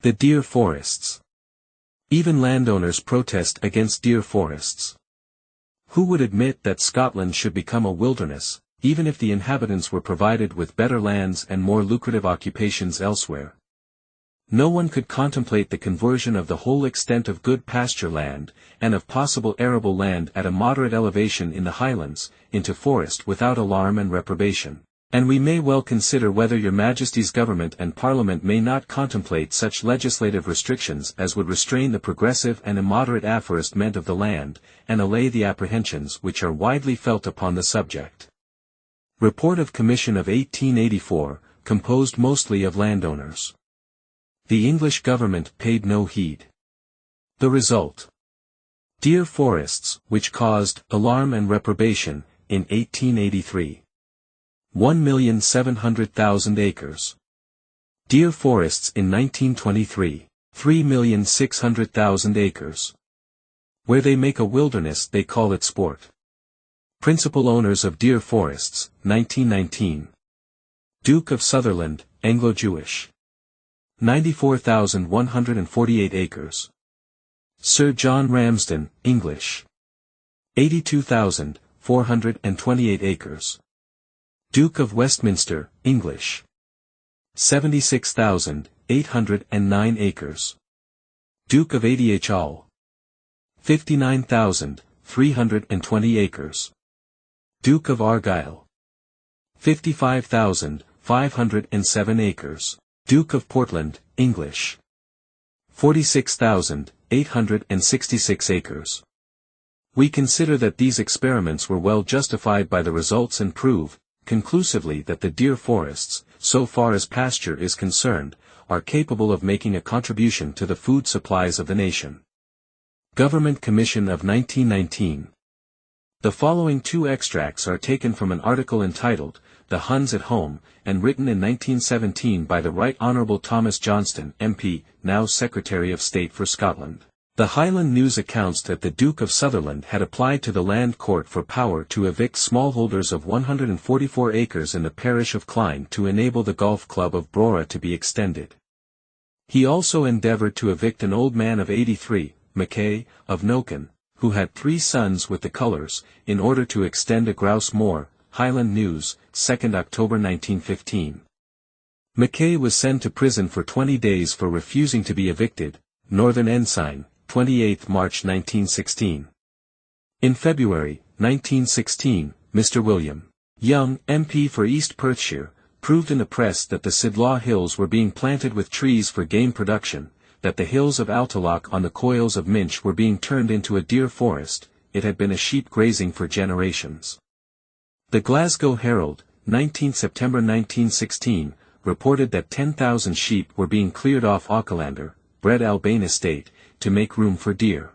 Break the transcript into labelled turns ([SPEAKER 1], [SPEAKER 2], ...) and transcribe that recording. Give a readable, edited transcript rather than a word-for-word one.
[SPEAKER 1] The deer forests. Even landowners protest against deer forests. Who would admit that Scotland should become a wilderness, even if the inhabitants were provided with better lands and more lucrative occupations elsewhere? No one could contemplate the conversion of the whole extent of good pasture land, and of possible arable land at a moderate elevation in the Highlands, into forest without alarm and reprobation. And we may well consider whether your Majesty's government and Parliament may not contemplate such legislative restrictions as would restrain the progressive and immoderate affairment of the land, and allay the apprehensions which are widely felt upon the subject. Report of Commission of 1884, composed mostly of landowners. The English government paid no heed. The result. Deer forests, which caused alarm and reprobation, in 1883. 1,700,000 acres. Deer forests in 1923, 3,600,000 acres. Where they make a wilderness they call it sport. Principal owners of deer forests, 1919. Duke of Sutherland, Anglo-Jewish. 94,148 acres. Sir John Ramsden, English. 82,428 acres. Duke of Westminster, English. 76,809 acres. Duke of Adhl. 59,320 acres. Duke of Argyll. 55,507 acres. Duke of Portland, English. 46,866 acres. We consider that these experiments were well justified by the results and prove, conclusively, that the deer forests, so far as pasture is concerned, are capable of making a contribution to the food supplies of the nation. Government Commission of 1919. The following two extracts are taken from an article entitled, The Huns at Home, and written in 1917 by the Right Honourable Thomas Johnston, MP, now Secretary of State for Scotland. The Highland News accounts that the Duke of Sutherland had applied to the Land Court for power to evict smallholders of 144 acres in the parish of Clyne to enable the golf club of Brora to be extended. He also endeavoured to evict an old man of 83, Mackay, of Noken, who had 3 sons with the colours, in order to extend a grouse moor. Highland News, 2 October 1915. Mackay was sent to prison for 20 days for refusing to be evicted. Northern Ensign, 28 March 1916. In February, 1916, Mr. William Young, MP for East Perthshire, proved in the press that the Sidlaw Hills were being planted with trees for game production, that the hills of Altaloch on the coils of Minch were being turned into a deer forest. It had been a sheep grazing for generations. The Glasgow Herald, 19 September 1916, reported that 10,000 sheep were being cleared off Auckalander, Bread Albane Estate, to make room for deer.